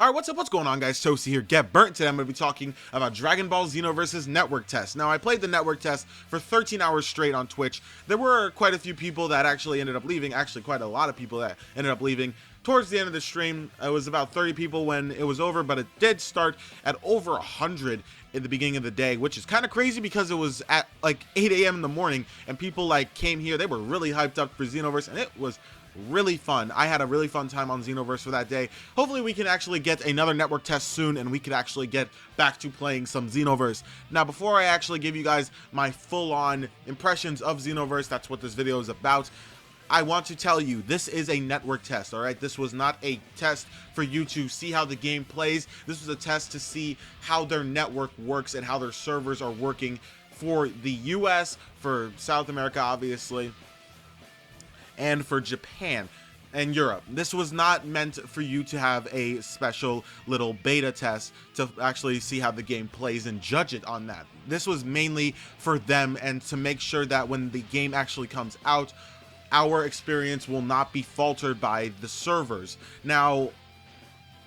Alright, what's up? What's going on, guys? Toasty here, Get Burnt. Today I'm going to be talking about Dragon Ball Xenoverse's network test. Now, I played the network test for 13 hours straight on Twitch. There were quite a few people that actually ended up leaving, actually quite a lot of people that ended up leaving. Towards the end of the stream, it was about 30 people when it was over, but it did start at over 100 in the beginning of the day, which is kind of crazy because it was at like 8 a.m. in the morning, and people like came here. They were really hyped up for Xenoverse, and it was really fun. I had a really fun time on Xenoverse for that day. Hopefully we can actually get another network test soon and we could actually get back to playing some Xenoverse. Now, before I actually give you guys my full-on impressions of Xenoverse, that's what this video is about, I want to tell you, this is a network test, alright? This was not a test for you to see how the game plays. This was a test to see how their network works and how their servers are working for the US, for South America, obviously, and for Japan and Europe. This was not meant for you to have a special little beta test to actually see how the game plays and judge it on that. This was mainly for them and to make sure that when the game actually comes out, our experience will not be faltered by the servers. Now,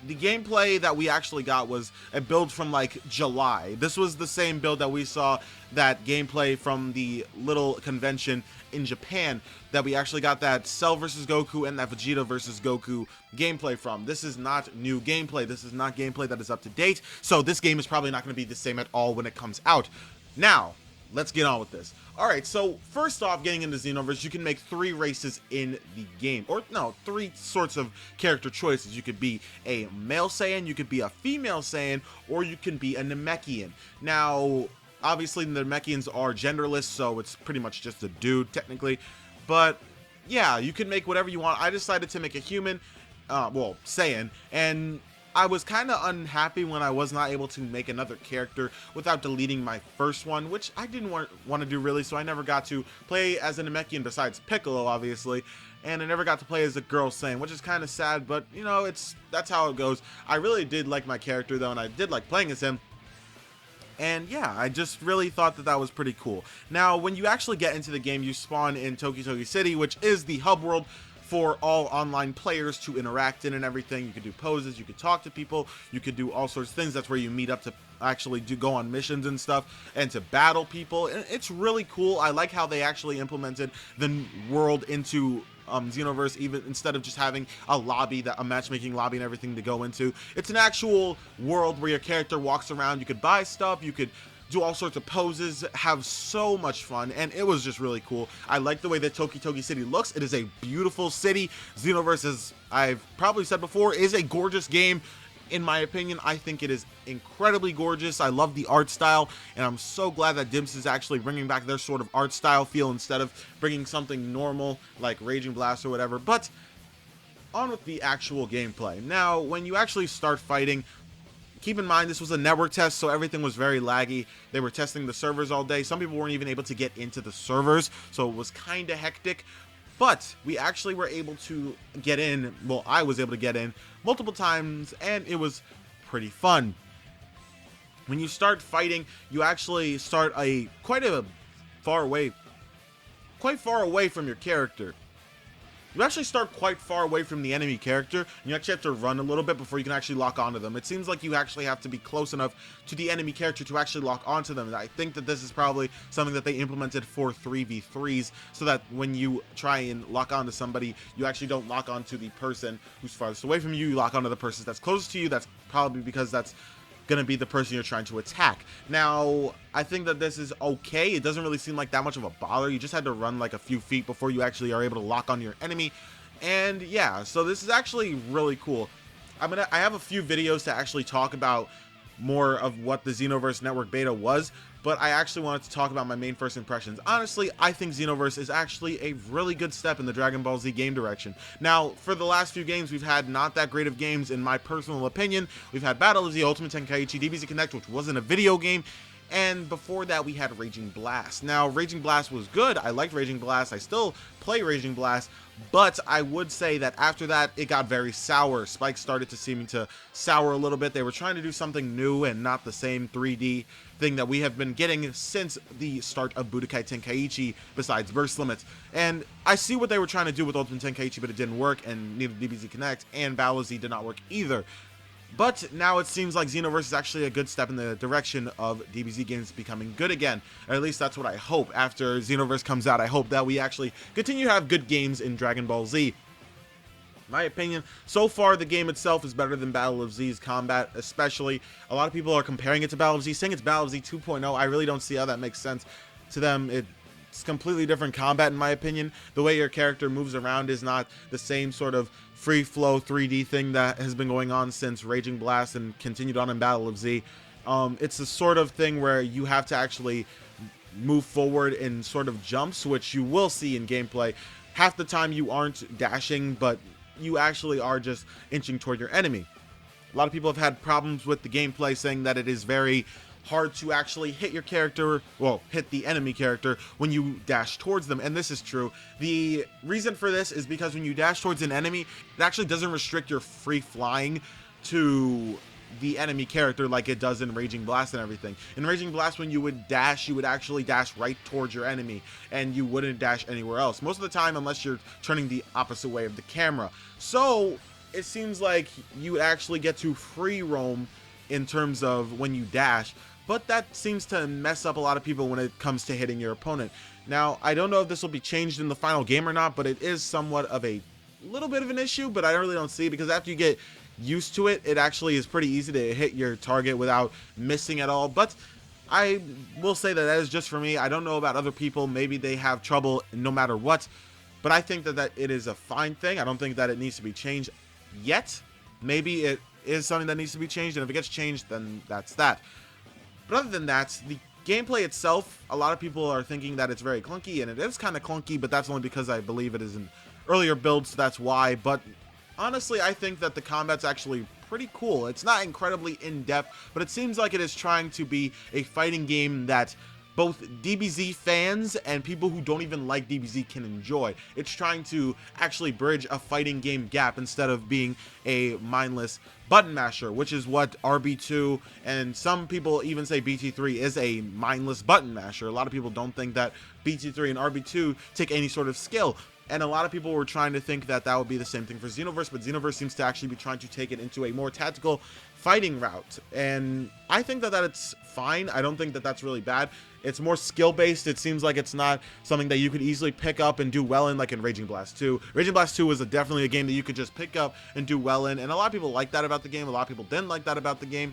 the gameplay that we actually got was a build from like July. This was the same build that we saw that gameplay from the little convention in Japan that we actually got that Cell versus Goku and that Vegeta versus Goku gameplay from. This is not new gameplay. This is not gameplay that is up to date. So this game is probably not going to be the same at all when it comes out. Now, let's get on with this. Alright, so first off, getting into Xenoverse, you can make 3 races in the game. Or, no, 3 sorts of character choices. You could be a male Saiyan, you could be a female Saiyan, or you can be a Namekian. Now, obviously, the Namekians are genderless, so it's pretty much just a dude, technically. But, yeah, you can make whatever you want. I decided to make a human, well, Saiyan, and I was kind of unhappy when I was not able to make another character without deleting my first one, which I didn't want to do really, so I never got to play as a Namekian besides Piccolo, obviously, and I never got to play as a girl Saiyan, which is kind of sad, but, you know, that's how it goes. I really did like my character, though, and I did like playing as him. And yeah, I just really thought that was pretty cool. Now, when you actually get into the game, you spawn in Toki City, which is the hub world for all online players to interact in and everything. You could do poses, you could talk to people, you could do all sorts of things. That's where you meet up to actually go on missions and stuff and to battle people. And it's really cool. I like how they actually implemented the world into Xenoverse, even instead of just having a lobby, a matchmaking lobby and everything to go into. It's an actual world where your character walks around. You could buy stuff, you could do all sorts of poses, have so much fun, and it was just really cool. I like the way that Toki City looks. It is a beautiful city. Xenoverse, as I've probably said before, is a gorgeous game. In my opinion, I think it is incredibly gorgeous. I love the art style, and I'm so glad that Dimps is actually bringing back their sort of art style feel instead of bringing something normal like Raging Blast or whatever. But on with the actual gameplay. Now, when you actually start fighting, keep in mind, this was a network test, so everything was very laggy. They were testing the servers all day. Some people weren't even able to get into the servers, so it was kind of hectic. But we actually were able to get in. Well, I was able to get in multiple times, and it was pretty fun. When you start fighting, you actually start quite far away from your character. You actually start quite far away from the enemy character, and you actually have to run a little bit before you can actually lock onto them. It seems like you actually have to be close enough to the enemy character to actually lock onto them. And I think that this is probably something that they implemented for 3v3s, so that when you try and lock onto somebody, you actually don't lock onto the person who's farthest away from you. You lock onto the person that's closest to you. That's probably because that's gonna be the person you're trying to attack. Now, I think that this is okay. It doesn't really seem like that much of a bother. You just had to run like a few feet before you actually are able to lock on your enemy. And yeah, so this is actually really cool. I have a few videos to actually talk about more of what the Xenoverse Network Beta was, but I actually wanted to talk about my main first impressions. Honestly, I think Xenoverse is actually a really good step in the Dragon Ball Z game direction. Now, for the last few games, we've had not that great of games, in my personal opinion. We've had Battle of the Ultimate Tenkaichi DBZ Connect, which wasn't a video game, and before that, we had Raging Blast. Now, Raging Blast was good. I liked Raging Blast. I still play Raging Blast, but I would say that after that, it got very sour. Spike started to seem to sour a little bit. They were trying to do something new and not the same 3D thing that we have been getting since the start of Budokai Tenkaichi, besides Burst Limits. And I see what they were trying to do with Ultimate Tenkaichi, but it didn't work, and neither DBZ Connect and Battle Z did not work either. But now it seems like Xenoverse is actually a good step in the direction of DBZ games becoming good again. Or at least that's what I hope. After Xenoverse comes out, I hope that we actually continue to have good games in Dragon Ball Z. My opinion, so far the game itself is better than Battle of Z's combat, especially. A lot of people are comparing it to Battle of Z, saying it's Battle of Z 2.0. I really don't see how that makes sense to them. It's completely different combat in my opinion. The way your character moves around is not the same sort of free flow 3D thing that has been going on since Raging Blast and continued on in Battle of Z. It's the sort of thing where you have to actually move forward in sort of jumps, which you will see in gameplay. Half the time you aren't dashing, but you actually are just inching toward your enemy. A lot of people have had problems with the gameplay, saying that it is very hard to actually hit your character, well, hit the enemy character when you dash towards them, and this is true. The reason for this is because when you dash towards an enemy, it actually doesn't restrict your free flying to the enemy character like it does in Raging Blast and everything. In Raging Blast, when you would actually dash right towards your enemy, and you wouldn't dash anywhere else. Most of the time, unless you're turning the opposite way of the camera. So, it seems like you actually get to free roam in terms of when you dash, but that seems to mess up a lot of people when it comes to hitting your opponent. Now, I don't know if this will be changed in the final game or not, but it is somewhat of a little bit of an issue, but I really don't see it, because after you get used to it, it actually is pretty easy to hit your target without missing at all. But I will say that is just for me. I don't know about other people. Maybe they have trouble no matter what, but I think that it is a fine thing. I don't think that it needs to be changed yet. Maybe it is something that needs to be changed, and if it gets changed, then that's that. But other than that, the gameplay itself, a lot of people are thinking that it's very clunky, and it is kind of clunky, but that's only because I believe it is an earlier build, so that's why. But honestly, I think that the combat's actually pretty cool. It's not incredibly in-depth, but it seems like it is trying to be a fighting game that both DBZ fans and people who don't even like DBZ can enjoy. It's trying to actually bridge a fighting game gap instead of being a mindless button masher, which is what RB2 and some people even say BT3 is a mindless button masher. A lot of people don't think that BT3 and RB2 take any sort of skill. And a lot of people were trying to think that that would be the same thing for Xenoverse, but Xenoverse seems to actually be trying to take it into a more tactical fighting route. And I think that it's fine. I don't think that that's really bad. It's more skill-based. It seems like it's not something that you could easily pick up and do well in, like in Raging Blast 2. Raging Blast 2 was definitely a game that you could just pick up and do well in, and a lot of people like that about the game. A lot of people didn't like that about the game.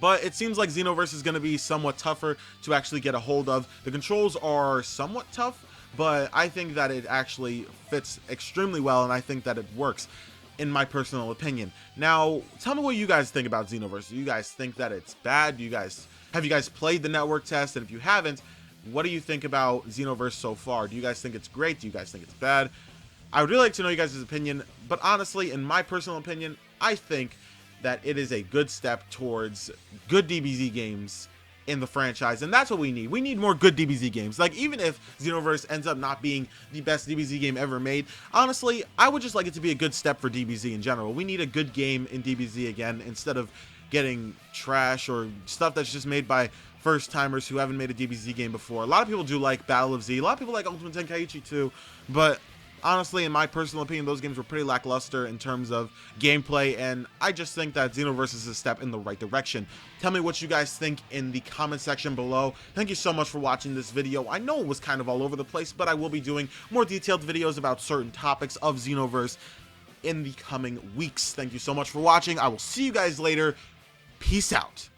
But it seems like Xenoverse is going to be somewhat tougher to actually get a hold of. The controls are somewhat tough, but I think that it actually fits extremely well, and I think that it works, in my personal opinion. Now, tell me what you guys think about Xenoverse. Do you guys think that it's bad? Have you guys played the network test? And if you haven't, what do you think about Xenoverse so far? Do you guys think it's great? Do you guys think it's bad? I would really like to know you guys' opinion, but honestly, in my personal opinion, I think that it is a good step towards good DBZ games in the franchise, and that's what we need. We need more good DBZ games. Like, even if Xenoverse ends up not being the best DBZ game ever made, honestly, I would just like it to be a good step for DBZ in general. We need a good game in DBZ again, instead of getting trash or stuff that's just made by first timers who haven't made a DBZ game before. A lot of people do like Battle of Z, a lot of people like Ultimate Tenkaichi too, but honestly, in my personal opinion, those games were pretty lackluster in terms of gameplay, and I just think that Xenoverse is a step in the right direction. Tell me what you guys think in the comment section below. Thank you so much for watching this video. I know it was kind of all over the place, but I will be doing more detailed videos about certain topics of Xenoverse in the coming weeks. Thank you so much for watching. I will see you guys later. Peace out.